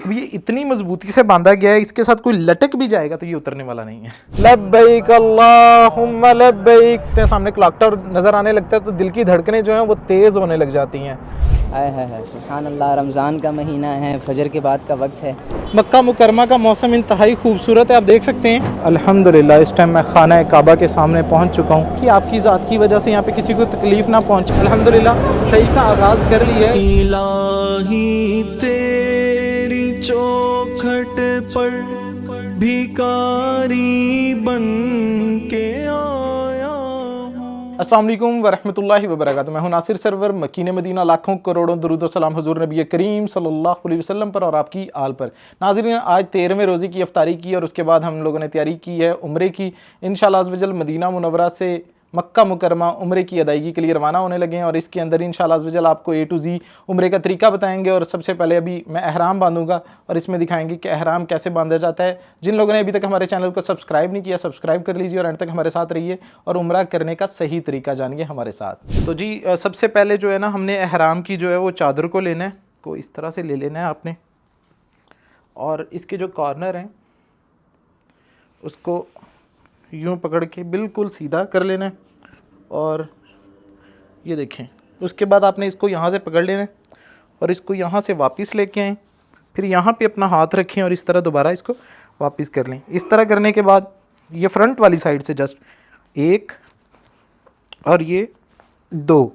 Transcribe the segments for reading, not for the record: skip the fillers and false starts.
अब ये इतनी मजबूती से बांधा गया है, इसके साथ कोई लटक भी जाएगा तो ये उतरने वाला नहीं है। लब्बैक अल्लाहुम्मा लब्बैक। सामने क्लॉक टावर नजर आने लगता है तो दिल की धड़कनें जो हैं वो तेज होने लग जाती हैं। है सुभान अल्लाह, रमज़ान का महीना है, फजर के बाद का वक्त है। मक्का मुकरमा का मौसम इंतहाई खूबसूरत है, आप देख सकते हैं। अल्हम्दुलिल्लाह इस टाइम मैं खाना काबा के सामने पहुंच चुका हूं कि आपकी ज़ात की वजह से यहाँ पे किसी को तकलीफ़ ना पहुंचे। अल्हम्दुलिल्लाह सही का आगाज़ कर लिया है। इलाही तेरी चौखट पर भिखारी बन के आया हूँ। अस्सलाम वालेकुम वरहमतुल्लाहि वबरकातुहू। मैं हूं नासिर सरवर, मकीन मदीना, लाखों करोड़ों दरूद व सलाम हुजूर नबी करीम सल्लल्लाहु अलैहि वसल्लम पर और आपकी आल पर। नाज़रीन, आज 13वें रोज़े की इफ्तारी की और उसके बाद हम लोगों ने तैयारी की है उम्रे की। इंशाअल्लाह अज़्ज़ वजल मदीना मुनव्वरा से मक्का मुकरमा उम्रे की अदायगी के लिए रवाना होने लगे हैं और इसके अंदर इंशाअल्लाह अज़्ज़ वजल आपको A to Z उम्रे का तरीका बताएंगे। और सबसे पहले अभी मैं एहराम बांधूंगा और इसमें दिखाएंगे कि एहराम कैसे बांधा जाता है। जिन लोगों ने अभी तक हमारे चैनल को सब्सक्राइब नहीं किया, सब्सक्राइब कर लीजिए और अंत तक हमारे साथ रहिए और उम्रा करने का सही तरीका जानिए हमारे साथ। तो जी सबसे पहले जो है ना, हमने एहराम की जो है वो चादर को लेना है, को इस तरह से ले लेना है आपने, और इसके जो कॉर्नर हैं उसको यूँ पकड़ के बिल्कुल सीधा कर लेना है। और ये देखें, उसके बाद आपने इसको यहाँ से पकड़ लेना है और इसको यहाँ से वापस लेके आएँ, फिर यहाँ पे अपना हाथ रखें और इस तरह दोबारा इसको वापस कर लें। इस तरह करने के बाद ये फ्रंट वाली साइड से जस्ट एक और ये दो।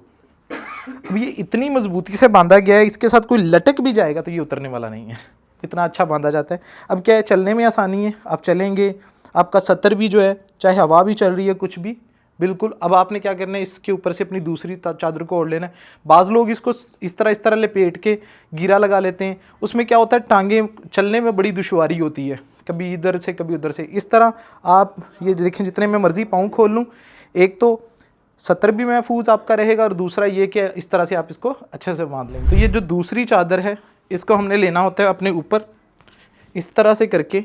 अब ये इतनी मजबूती से बांधा गया है, इसके साथ कोई लटक भी जाएगा तो ये उतरने वाला नहीं है। इतना अच्छा बांधा जाता है। अब क्या है, चलने में आसानी है, आप चलेंगे, आपका सतर भी जो है, चाहे हवा भी चल रही है कुछ भी, बिल्कुल। अब आपने क्या करना है, इसके ऊपर से अपनी दूसरी चादर को ओढ़ लेना है। बाज़ लोग इसको इस तरह लपेट के गिरा लगा लेते हैं, उसमें क्या होता है, टांगे चलने में बड़ी दुश्वारी होती है, कभी इधर से कभी उधर से। इस तरह आप ये देखें, जितने में मर्ज़ी पाँव खोल लूँ, एक तो सतर भी महफूज आपका रहेगा और दूसरा ये कि इस तरह से आप इसको अच्छे से बांध लेंगे। तो ये जो दूसरी चादर है इसको हमने लेना होता है अपने ऊपर, इस तरह से करके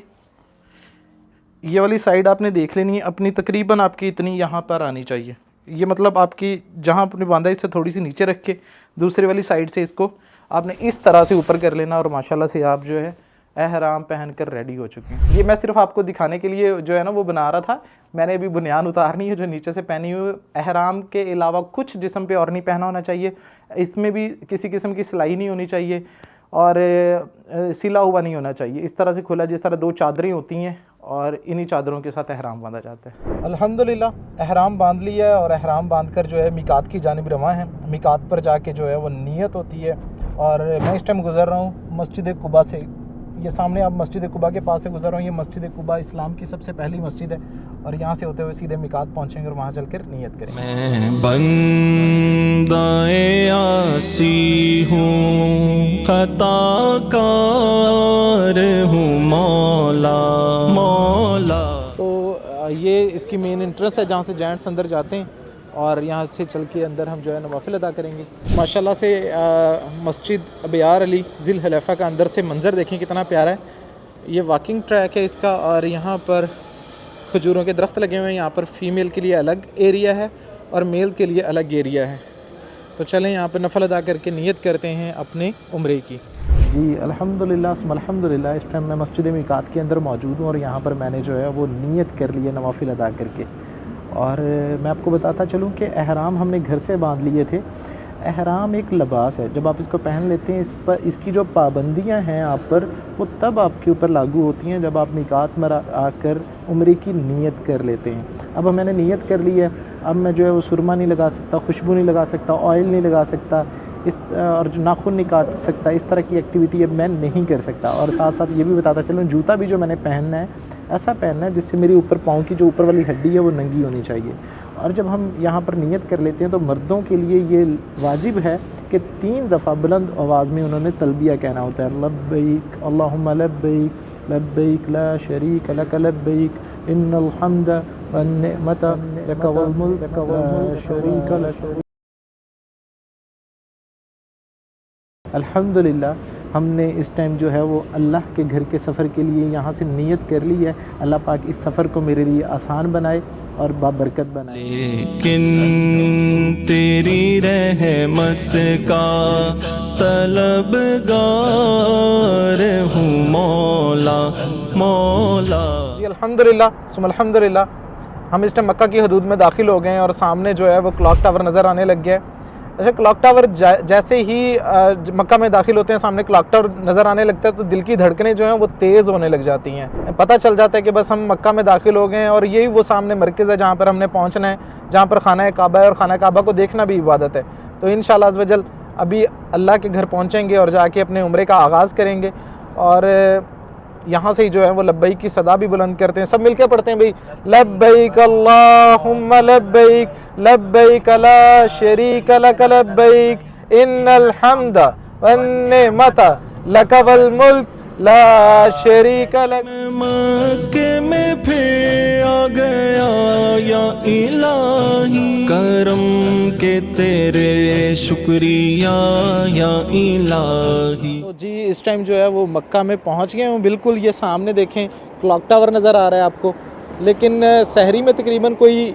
ये वाली साइड आपने देख लेनी है अपनी, तकरीबन आपकी इतनी यहाँ पर आनी चाहिए। ये मतलब आपकी जहाँ आपने बांधा इससे थोड़ी सी नीचे रख के दूसरी वाली साइड से इसको आपने इस तरह से ऊपर कर लेना और माशाल्लाह से आप जो है एहराम पहन कर रेडी हो चुके हैं। ये मैं सिर्फ आपको दिखाने के लिए जो है ना वो बना रहा था। मैंने अभी बुनियान उतारनी है जो नीचे से पहनी हुई। एहराम के अलावा कुछ जिस्म पे और नहीं पहना होना चाहिए, इसमें भी किसी किस्म की सिलाई नहीं होनी चाहिए और सिला हुआ नहीं होना चाहिए। इस तरह से खुला, जिस तरह दो चादरें होती हैं और इन्हीं चादरों के साथ एहराम बांधा जाता है। अल्हम्दुलिल्लाह एहराम बांध लिया है और एहराम बांध कर जो है मिकात की जानिब रवां है। मिकात पर जाके जो है वो नियत होती है और मैं इस टाइम गुज़र रहा हूँ मस्जिद कुबा से। ये सामने आप मस्जिद कुबा के पास से गुज़र रहा हूँ। ये मस्जिद कुबा इस्लाम की सबसे पहली मस्जिद है और यहाँ से होते हुए सीधे मिकात पहुँचेंगे और वहाँ चलकर नियत करेंगे। मैं बंदाए आसी हूँ, खताकार हूँ मौला मौला। तो ये इसकी मेन एंट्रेंस है जहाँ से जेंट्स अंदर जाते हैं और यहाँ से चल के अंदर हम जो है नवाफिल अदा करेंगे। माशाल्लाह से मस्जिद अबियार अली ज़िल हलैफ़ा का अंदर से मंज़र देखें कितना प्यारा है। ये वॉकिंग ट्रैक है इसका और यहाँ पर खजूरों के दरख्त लगे हुए हैं। यहाँ पर फ़ीमेल के लिए अलग एरिया है और मेल के लिए अलग एरिया है। तो चलें यहाँ पर नफल अदा करके नियत करते हैं अपने उम्रे की। जी अल्हम्दुलिल्लाह अल्हम्दुलिल्लाह, इस टाइम मैं मस्जिद मिकात के अंदर मौजूद हूँ और यहाँ पर मैंने जो है वो नियत कर ली है नवाफिल अदा करके। और मैं आपको बताता चलूँ कि एहराम हमने घर से बांध लिए थे। एहराम एक लिबास है, जब आप इसको पहन लेते हैं इस पर इसकी जो पाबंदियां हैं आप पर वो तब आपके ऊपर लागू होती हैं जब आप मिकात में आकर उम्रे की नियत कर लेते हैं। अब मैंने नियत कर ली है, अब मैं जो है वो सुरमा नहीं लगा सकता, खुशबू नहीं लगा सकता, ऑयल नहीं लगा सकता, इस और जो नाखून नहीं काट सकता, इस तरह की एक्टिविटी अब मैं नहीं कर सकता। और साथ साथ ये भी बताता चलूँ, जूता भी जो मैंने पहनना है ऐसा पहनना है जिससे मेरी ऊपर पाँव की जो ऊपर वाली हड्डी है वो नंगी होनी चाहिए। और जब हम यहाँ पर नियत कर लेते हैं तो मर्दों के लिए ये वाजिब है कि 3 दफ़ा बुलंद आवाज़ में उन्होंने तलबिया कहना होता है, लब्बैक अल्लाहुम्मा लब्बैक लब्बैक ला शरीक लक लब्बैक इन्नल हम्द वन निअमत लक वल मुल्क ला शरीक लक। अल्हम्दुलिल्लाह हमने इस टाइम जो है वो अल्लाह के घर के सफ़र के लिए यहाँ से नियत कर ली है। अल्लाह पाक इस सफ़र को मेरे लिए आसान बनाए और बाबरकत बनाए। लेकिन तेरी रहमत का तलबगार हूँ मौला। जी अल्हम्दुलिल्लाह सुम्मा अल्हम्दुलिल्लाह, हम इस टाइम मक्का की हदूद में दाखिल हो गए हैं और सामने जो है वो क्लॉक टावर नज़र आने लग गया है। अच्छा, क्लॉक टावर जैसे ही मक्का में दाखिल होते हैं, सामने क्लॉक टावर नज़र आने लगता है तो दिल की धड़कनें जो हैं वो तेज़ होने लग जाती हैं। पता चल जाता है कि बस हम मक्का में दाखिल हो गए हैं और यही वो सामने मरकज़ है जहाँ पर हमने पहुँचना है, जहाँ पर खाना काबा है और खाना काबा को देखना भी इबादत है। तो इंशाअल्लाह अज़्ज़ वजल अभी अल्लाह के घर पहुँचेंगे और जाके अपने उम्रे का आगाज़ करेंगे और यहाँ से ही जो है वो लब्बैक की सदा भी बुलंद करते हैं। सब मिलकर पढ़ते हैं भाई, लब्बैक अल्लाहुम्मा लब्बैक लब्बैक ला शरीक लक लब्बैक इन्नल हम्द वन निअमत लक वल मुल्क ला शरीक लक। मक्के में फिर आ गया या इलाही, करम के तेरे शुक्रिया या इलाही। तो जी इस टाइम जो है वो मक्का में पहुंच गए हूँ बिल्कुल। ये सामने देखें क्लॉक टावर नज़र आ रहा है आपको, लेकिन सहरी में तकरीबन कोई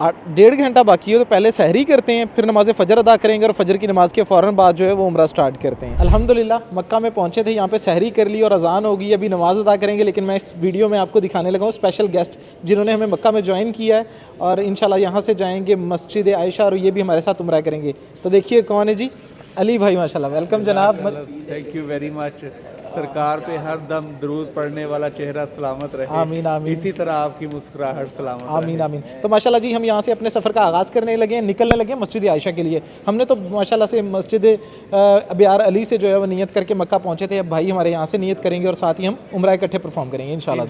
1.5 घंटा बाकी है। तो पहले सहरी करते हैं, फिर नमाज़ फ़जर अदा करेंगे और फ़जर की नमाज़ के फ़ौरन बाद जो है वो उम्रा स्टार्ट करते हैं। अल्हम्दुलिल्लाह मक्का में पहुँचे थे, यहाँ पे सहरी कर ली और अज़ान होगी, अभी नमाज़ अदा करेंगे। लेकिन मैं इस वीडियो में आपको दिखाने लगा हूँ स्पेशल गेस्ट जिन्होंने हमें मक्का में ज्वाइन किया है और इंशाल्लाह यहाँ से जाएँगे मस्जिद आयशा और ये भी हमारे साथ उम्रा करेंगे। तो देखिए कौन है जी, अली भाई माशाल्लाह, वेलकम जनाब। Thank you very much. सरकार पे हर दम दरूद पढ़ने वाला चेहरा सलामत रहे। आमीन आमीन। इसी तरह आपकी मुस्कुराहट सलामत आमीन आमीन। तो माशाल्लाह जी हम यहाँ से अपने सफ़र का आगाज़ करने लगे हैं, निकलने लगे हैं मस्जिद आयशा के लिए। हमने तो माशाल्लाह से मस्जिद अबियार अली से जो है वो नियत करके मक्का पहुँचे थे। अब भाई हमारे यहाँ से नियत करेंगे और साथ ही हम उम्रा इकट्ठे परफॉर्म करेंगे इंशाल्लाह।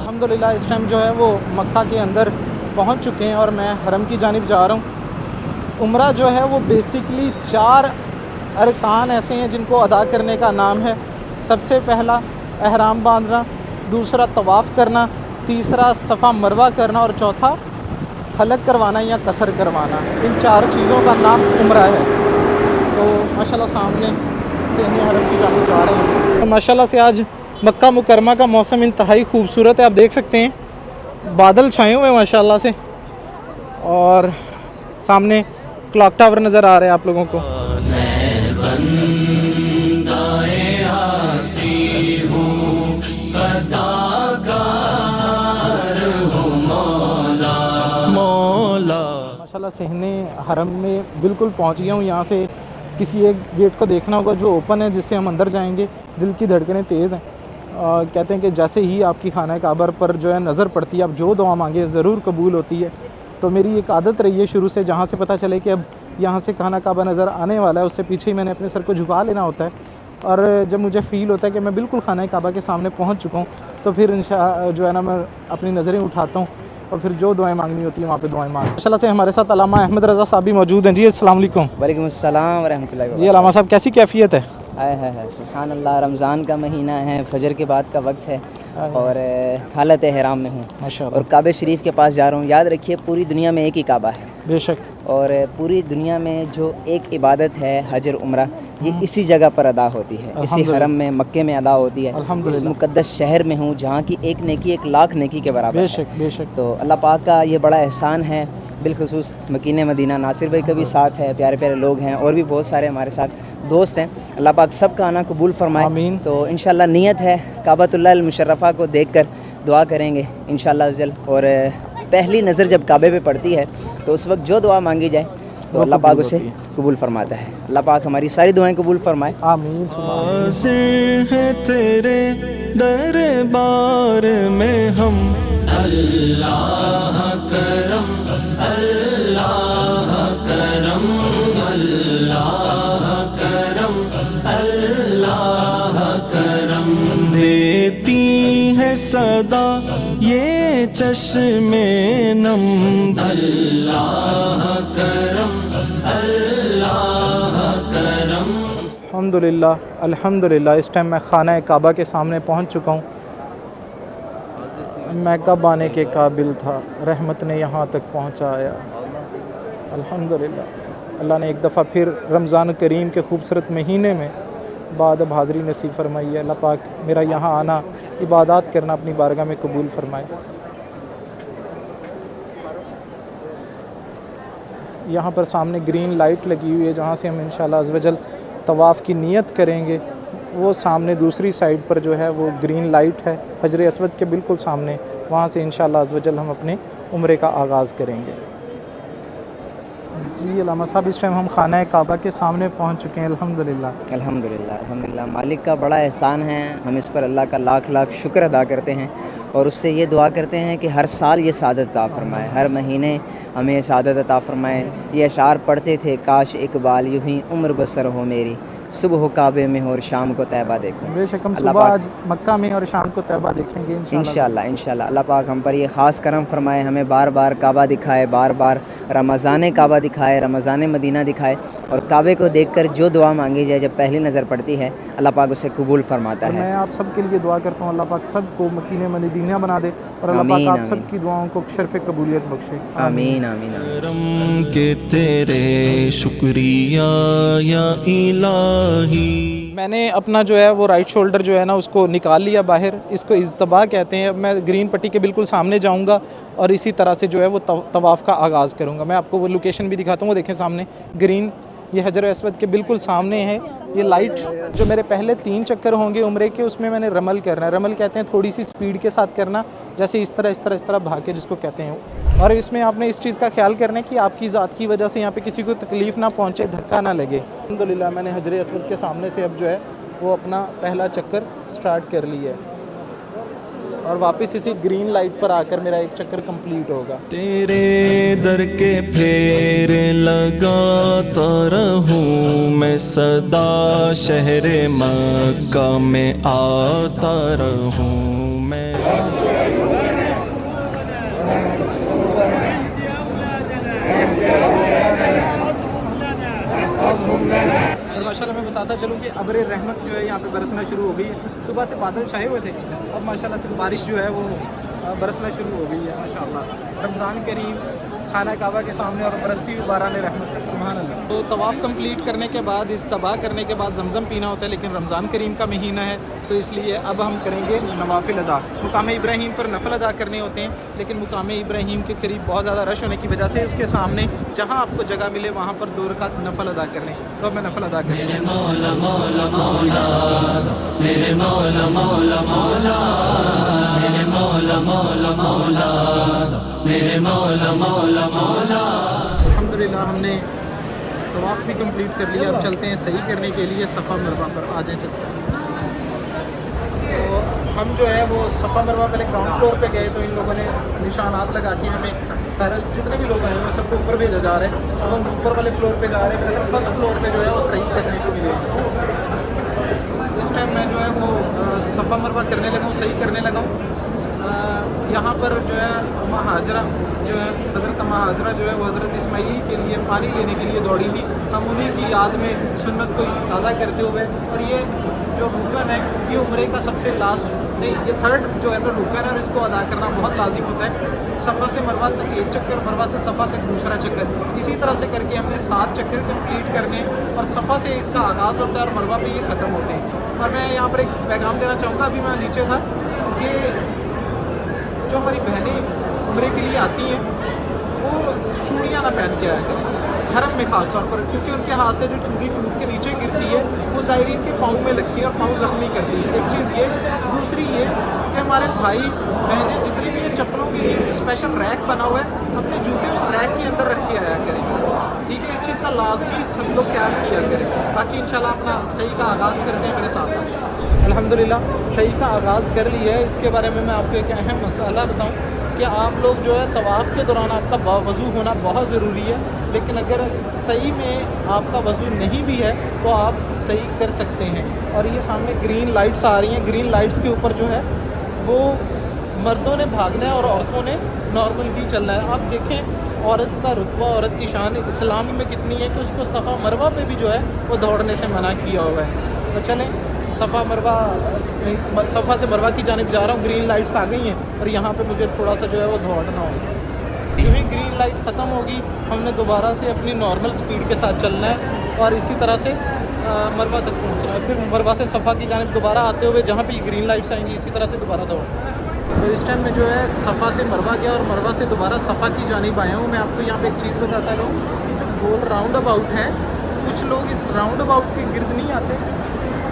अल्हम्दुलिल्लाह इस टाइम जो है वो मक्का के अंदर पहुँच चुके हैं और मैं हरम की जानिब जा रहा हूँ। उम्रा जो है वो बेसिकली 4 अरकान ऐसे हैं जिनको अदा करने का नाम है। सबसे पहला एहराम बांधना, दूसरा तवाफ़ करना, तीसरा सफ़ा मरवा करना और चौथा हलक करवाना या कसर करवाना। इन 4 चीज़ों का नाम उम्रा है। तो माशाल्लाह सामने से हम हरम की जानिब जा रहे हैं। तो माशाल्लाह से आज मक्का मुकरमा का मौसम इंतहाई खूबसूरत है। आप देख सकते हैं बादल छाए हुए हैं माशाल्लाह से और सामने क्लॉक टावर नज़र आ रहे हैं आप लोगों को। माशाल्लाह सहने हरम में बिल्कुल पहुंच गया हूँ। यहाँ से किसी एक गेट को देखना होगा जो ओपन है, जिससे हम अंदर जाएंगे। दिल की धड़कनें तेज़ हैं। कहते हैं कि जैसे ही आपकी खाना काबा पर जो है नज़र पड़ती है, आप जो दुआ मांगे ज़रूर कबूल होती है। तो मेरी एक आदत रही है शुरू से, जहाँ से पता चले कि अब यहाँ से खाना काबा नज़र आने वाला है, उससे पीछे ही मैंने अपने सर को झुका लेना होता है। और जब मुझे फ़ील होता है कि मैं बिल्कुल खाना काबा के सामने पहुँच चुका हूँ, तो फिर जो है ना मैं अपनी नज़रें उठाता हूँ और फिर जो दुआएं मांगनी होती है वहाँ पे दुआएं मांग। माशाल्लाह से हमारे साथ अल्लामा अहमद रज़ा साहब भी मौजूद हैं। जी अस्सलाम वालेकुम। वालेकुम अस्सलाम व रहमतुल्लाहि व जी अल्लामा साहब कैसी कैफियत है? आय है सुभान अल्लाह। रमज़ान का महीना है, फजर के बाद का वक्त है और हालत एहराम में हूँ माशाल्लाह। और काबे शरीफ के पास जा रहा हूँ। याद रखिए पूरी दुनिया में एक ही काबा है बेशक, और पूरी दुनिया में जो एक इबादत है हज और उम्रा, ये इसी जगह पर अदा होती है, इसी हरम में मक्के में अदा होती है। इस मुकद्दस शहर में हूँ जहाँ की एक नेकी 1 लाख नेकी के बराबर है। बेशक बेशक। तो अल्लाह पाक का ये बड़ा एहसान है, बिलखुसूस मकीन मदीना। नासिर भाई का भी साथ है, प्यारे प्यारे लोग हैं और भी बहुत सारे हमारे साथ दोस्त हैं। अल्लाह पाक सब का आना कबूल फरमाए। आमीन। तो इंशाल्लाह नियत है काबतुल्लाह मुशर्रफ़ा को देखकर दुआ करेंगे इंशाल्लाह अज़्ज़ल। और पहली नज़र जब काबे पे पड़ती है तो उस वक्त जो दुआ मांगी जाए तो अल्लाह पाक उसे कबूल फरमाता है। अल्लाह पाक हमारी सारी दुआएं कबूल फरमाए। आमीन। हाज़िर है तेरे दरबार में हम, अल्लाह करम अल्लाह करम अल्लाह करम अल्लाह करम। देती है सदा ये चश्मे नम, अल्लाह करम अल्लाह करम। अल्हम्दुलिल्लाह अल्हम्दुलिल्लाह। इस टाइम मैं खाना काबा के सामने पहुंच चुका हूं। मैं कब आने के काबिल था, रहमत ने यहाँ तक पहुँचाया। अल्हम्दुलिल्लाह अल्लाह ने एक दफ़ा फिर रमज़ान करीम के खूबसूरत महीने में बाद अब हाज़री नसीब फरमाई है। अल्लाह पाक मेरा यहाँ आना, इबादत करना अपनी बारगाह में कबूल फरमाए। यहाँ पर सामने ग्रीन लाइट लगी हुई है जहाँ से हम इंशाल्लाह अज़्ज़ वजल तवाफ़ की नीयत करेंगे। वो सामने दूसरी साइड पर जो है वो ग्रीन लाइट है हजर अस्वद के बिल्कुल सामने, वहाँ से इंशाल्लाह अज़्ज़ वजल हम अपने उम्रे का आगाज़ करेंगे। जी अल्लामा साहब, इस टाइम हम खाना काबा के सामने पहुँच चुके हैं। अल्हम्दुलिल्लाह अल्हम्दुलिल्लाह अल्हम्दुलिल्लाह, मालिक का बड़ा एहसान है, हम इस पर अल्लाह का लाख लाख शुक्र अदा करते हैं और उससे ये दुआ करते हैं कि हर साल ये सादत अता फ़रमाए, हर महीने हमें सादत अता फ़रमाए। ये अशार पढ़ते थे, काश इकबाल यूँ ही उम्र बसर हो मेरी, सुबह हो काबे में हो और शाम को तैबा देखो। बेशक हम अल्लाह सुबह पाक आज मक्का में और शाम को तैबा देखेंगे इंशाल्लाह इंशाल्लाह। अल्लाह पाक हम पर ये ख़ास करम फरमाए, हमें बार बार काबा दिखाए, बार बार रमज़ान काबा दिखाए, रमज़ान मदीना दिखाए और काबे को देखकर जो दुआ मांगी जाए जब पहली नज़र पड़ती है अल्लाह पाक उसे कबूल फरमाता और है। मैं आप सब के लिए दुआ करता हूँ अल्लाह पाक सबको मकीने मदीना बना दे और अल्लाह पाक आमीन, आप आमीन। सब की दुआओं को शर्फ़ कबूलियत बख्शे। आमीन आमीन आमीन। करम के तेरे शुक्रिया या इलाही। मैंने अपना जो है वो राइट शोल्डर जो है ना उसको निकाल लिया बाहर, इसको इज्तबा कहते हैं। अब मैं ग्रीन पट्टी के बिल्कुल सामने जाऊंगा और इसी तरह से जो है वो तवाफ़ का आगाज़ करूंगा। मैं आपको वो लोकेशन भी दिखाता हूँ, वो देखें सामने ग्रीन, ये हजर अस्वद के बिल्कुल सामने है। ये लाइट जो मेरे पहले 3 चक्कर होंगे उम्रे के, उसमें मैंने रमल करना है। रमल कहते हैं थोड़ी सी स्पीड के साथ करना, जैसे इस तरह भाग के जिसको कहते हैं। और इसमें आपने इस चीज़ का ख्याल करना है कि आपकी ज़ात की वजह से यहाँ पे किसी को तकलीफ़ ना पहुँचे, धक्का ना लगे। अल्हम्दुलिल्लाह मैंने हजर अस्वद के सामने से अब जो है वो अपना पहला चक्कर स्टार्ट कर लिया है और वापस इसी ग्रीन लाइट पर आकर मेरा एक चक्कर कंप्लीट होगा। तेरे दर के फेरे लगाता रहूं मैं सदा, शहरे मक्का में आता रहूं मैं। और माशाल्लाह मैं बताता चलूँ कि अब्र रहमत जो है यहाँ पे बरसना शुरू हो गई है। सुबह से बादल छाए हुए थे, अब माशाल्लाह से बारिश जो है वो बरसना शुरू हो गई है माशाल्लाह। रमज़ान करीम, खाना काबा के सामने और बरसती हुई बारान रहमत, सुभान अल्लाह। तो तवाफ़ कंप्लीट करने के बाद, इस्तबा करने के बाद ज़मज़म पीना होता है, लेकिन रमज़ान करीम का महीना है तो इसलिए अब हम करेंगे नवाफिल अदा। मुकाम इब्राहीम पर नफल अदा करने होते हैं, लेकिन मुकाम इब्राहीम के करीब बहुत ज़्यादा रश होने की वजह से उसके सामने जहाँ आपको जगह मिले वहाँ पर 2 रकात नफल अदा करने। तो अब मैं नफल अदा करें। मेरे मौला मौला मौला, मेरे मौला मौला मौला, मेरे मौला मौला मौला, मेरे मौला मौला मौला। अल्हम्दुलिल्लाह हमने तवाफ़ भी कंप्लीट कर लिया। अब चलते हैं सही करने के लिए सफ़ा मरवा पर। आ जाएं चलते हैं। तो हम जो है वो सफ़ा मरवा पहले ग्राउंड फ्लोर पे गए तो इन लोगों ने निशानात लगा के हमें सारे जितने भी लोग आए हैं सबको ऊपर भेजा जा रहा है। अब हम ऊपर वाले फ्लोर पे जा रहे हैं, फर्स्ट फ्लोर पे जो है वो सही करने के लिए। इस टाइम मैं जो है वो सफ़ा मरवा करने लगा हूँ, सही करने लगा हूँ। यहाँ पर जो है अम्मा हाजरा जो है, हज़रत अम्मा हाजरा जो है वो हज़रत इस्माईल के लिए पानी लेने के लिए दौड़ी थी। हम उन्हीं की याद में सुन्नत को ताज़ा करते हुए, और ये जो रुकन है ये उम्रे का सबसे लास्ट नहीं, ये थर्ड जो है ना रुकन है और इसको अदा करना बहुत लाजिम होता है। सफ़ा से मरवा तक 1 चक्कर, मरवा से सफ़ा तक दूसरा चक्कर, इसी तरह से करके हमने 7 चक्कर कंप्लीट करने और सफ़ा से इसका आगाज़ होता है और मरवा पे ये ख़त्म होते हैं। और मैं यहाँ पर एक पैगाम देना चाहूँगा, अभी मैं नीचे था कि जो हमारी बहनें उम्रे के लिए आती हैं वो चूड़ियाँ ना पहन के आया करें हरम में ख़ास तौर पर, क्योंकि उनके हाथ से जो चूड़ी टूट के नीचे गिरती है वो ज़ायरीन के पाँव में लगती है और पाँव ज़ख्मी करती है। एक चीज़ ये, दूसरी ये कि हमारे भाई बहनें जितनी भी चप्पलों के लिए स्पेशल रैक बना हुआ है, अपने जूते उस रैक के अंदर रख के आया करें, ठीक है। इस चीज़ का लाजमी सब लोग ख्याल किया करें। बाकी इंशाल्लाह अपना सही का आगाज़ करते हैं मेरे साथ। अल्हम्दुलिल्लाह सही का आगाज़ कर लिया है। इसके बारे में मैं आपको एक अहम मसाला बताऊं कि आप लोग जो है तवाफ़ के दौरान आपका बावज़ू होना बहुत ज़रूरी है, लेकिन अगर सही में आपका वज़ू नहीं भी है तो आप सही कर सकते हैं। और ये सामने ग्रीन लाइट्स आ रही हैं, ग्रीन लाइट्स के ऊपर जो है वो मर्दों ने भागना है और औरतों ने नॉर्मल भी चलना है। आप देखें औरत का रुतबा, औरत की शान इस्लाम में कितनी है कि उसको सफ़ा मरवा पे भी जो है वो दौड़ने से मना किया हुआ है। तो चलें सफ़ा से मरवा की जानिब जा रहा हूँ। ग्रीन लाइट्स आ गई हैं और यहाँ पे मुझे थोड़ा सा जो है वो दौड़ना होगा। यूँ ही ग्रीन लाइट ख़त्म होगी, हमने दोबारा से अपनी नॉर्मल स्पीड के साथ चलना है और इसी तरह से मरवा तक पहुँचना है। फिर मरवा से सफ़ा की जानिब दोबारा आते हुए जहाँ पे ग्रीन लाइट्स आएंगी इसी तरह से दोबारा दौड़ना। तो इस टाइम में जो है सफ़ा से मरवा गया और मरवा से दोबारा सफ़ा की जानिब आया हूँ। मैं आपको यहाँ पे एक चीज़ बताता रहूँ, गोल राउंड अबाउट है। कुछ लोग इस राउंड अबाउट के गिर्द नहीं आते,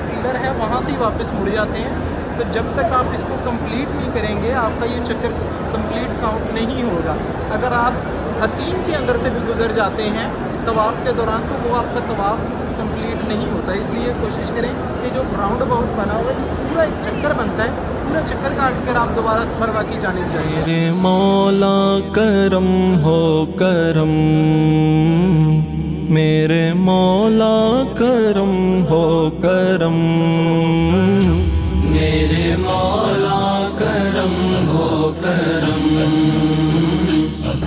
पिलर है वहाँ से ही वापस मुड़ जाते हैं। तो जब तक आप इसको कंप्लीट नहीं करेंगे आपका ये चक्कर कंप्लीट काउंट नहीं होगा। अगर आप हतीम के अंदर से भी गुजर जाते हैं तवाफ़ के दौरान तो वो आपका तवाफ़ कंप्लीट नहीं होता। इसलिए कोशिश करें कि जो राउंड अबाउट बना हुआ है पूरा एक चक्कर बनता है, पूरा चक्कर काट कर आप दोबारा मरवा की जानिब जाइए। मेरे मौला करम हो करम, मेरे मौला करम हो करम, मेरे मौला करम हो करम।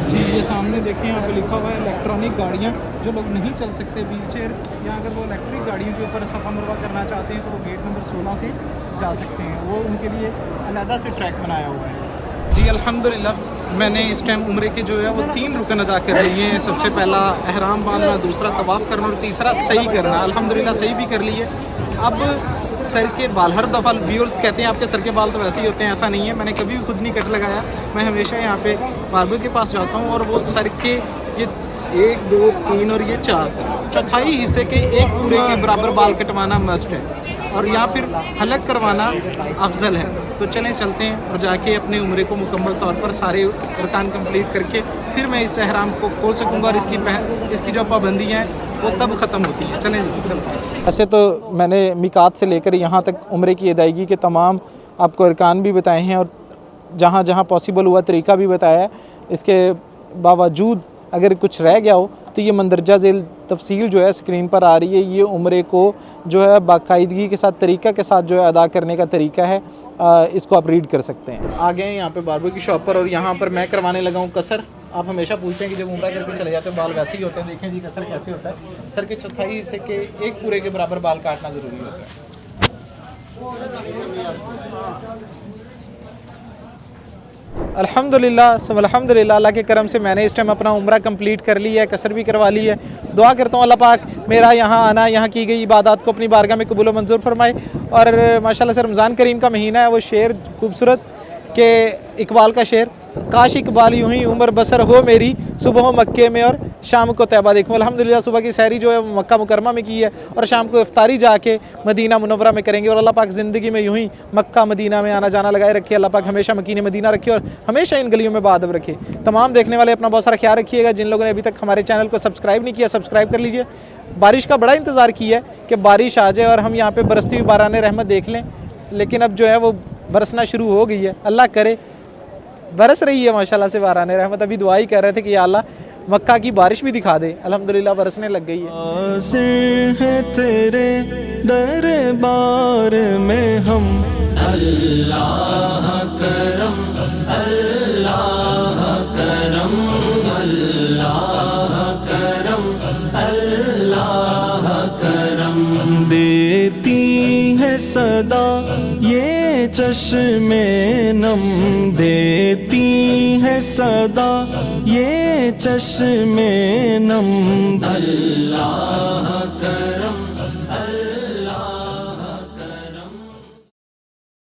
जी ये सामने देखें यहाँ पे लिखा हुआ है इलेक्ट्रॉनिक गाड़ियाँ। जो लोग नहीं चल सकते व्हील चेयर या अगर वो इलेक्ट्रिक गाड़ियों के ऊपर सफ़ा मरवा करना चाहते हैं तो वो गेट नंबर 16 से जा सकते हैं। वो उनके लिए अलहदा से ट्रैक बनाया हुआ है। जी अल्हम्दुलिल्लाह मैंने इस टाइम उम्रे के जो है वो 3 रुकन अदा कर लिए हैं। सबसे पहला एहराम बांधना, दूसरा तवाफ़ करना और तीसरा सही करना। अल्हम्दुलिल्लाह सही भी कर लिए। अब सर के बाल, हर दफ़ा व्यूअर्स कहते हैं आपके सर के बाल तो वैसे ही होते हैं, ऐसा नहीं है। मैंने कभी भी खुद नहीं कट लगाया। मैं हमेशा यहाँ पे बार्बर के पास जाता हूँ और वो सर के ये 1, 2, 3 और ये 4 चौथाई हिस्से के एक पूरे के बराबर बाल कटवाना मस्ट है और यहाँ फिर हलक करवाना अफजल है। तो चलें चलते हैं और जाके अपने उम्रे को मुकम्मल तौर पर सारे अरकान कंप्लीट करके फिर मैं इस एहराम को खोल सकूँगा और इसकी जो पाबंदी हैं वो तब ख़त्म होती है। चलें चलते हैं। ऐसे तो मैंने मिकात से लेकर यहाँ तक उम्रे की अदायगी के तमाम आपको अरकान भी बताए हैं और जहाँ जहाँ पॉसिबल हुआ तरीका भी बताया है। इसके बावजूद अगर कुछ रह गया हो तो ये मंदरजा झेल तफसील जो है स्क्रीन पर आ रही है। ये उम्रे को जो है बाकायदगी के साथ तरीका के साथ जो है अदा करने का तरीका है। इसको आप रीड कर सकते हैं। आ गए हैं यहाँ पे बार्बर की शॉप पर और यहाँ पर मैं करवाने लगा हूँ कसर। आप हमेशा पूछते हैं कि जब उम्रा करके चले जाते हैं बाल वैसे ही होते हैं। देखें जी कसर कैसे होता है। सर के चौथाई हिस्से के एक पूरे के बराबर बाल काटना ज़रूरी होता है। अल्हम्दुलिल्लाह अल्हम्दुलिल्लाह अल्लाह के करम से मैंने इस टाइम अपना उम्रा कंप्लीट कर ली है, कसर भी करवा ली है। दुआ करता हूँ अल्लाह पाक मेरा यहाँ आना, यहाँ की गई इबादत को अपनी बारगाह में कबूल मंजूर फरमाए। और माशाल्लाह से रमज़ान करीम का महीना है। वो शेर खूबसूरत के इकबाल का शेर, काश इकबाल यूं ही उम्र बसर हो मेरी, सुबह मक्के में और शाम को तैबा देखूँ। अल्हम्दुलिल्लाह सुबह की सैरी जो है मक्का मुकरमा में की है और शाम को इफ्तारी जाके मदीना मुनव्वरा में करेंगे। और अल्लाह पाक ज़िंदगी में यूं ही मक्का मदीना में आना जाना लगाए रखे। अल्लाह पाक हमेशा मकीन मदीना रखे और हमेशा इन गलियों में बादब रखे। तमाम देखने वाले अपना बहुत सारा ख्याल रखिएगा। जिन लोगों ने अभी तक हमारे चैनल को सब्सक्राइब नहीं किया सब्सक्राइब कर लीजिए। बारिश का बड़ा इंतज़ार किया है कि बारिश आ जाए और हम यहाँ पर बरसती हुई बारान रहमत देख लें, लेकिन अब जो है वो बरसना शुरू हो गई है। अल्लाह करे बरस रही है माशाल्लाह से बारान रहमत। अभी दुआ ही कर रहे थे कि या अल्लाह मक्का की बारिश भी दिखा दे। अल्हम्दुलिल्लाह बरसने लग गई है। हाज़िर है तेरे दरबार में हम, अल्लाह करम अल्लाह करम अल्लाह करम अल्लाह करम। देती है सदा ये चश्मे नम, देती है सदा ये चश्मे नम, अल्लाह करम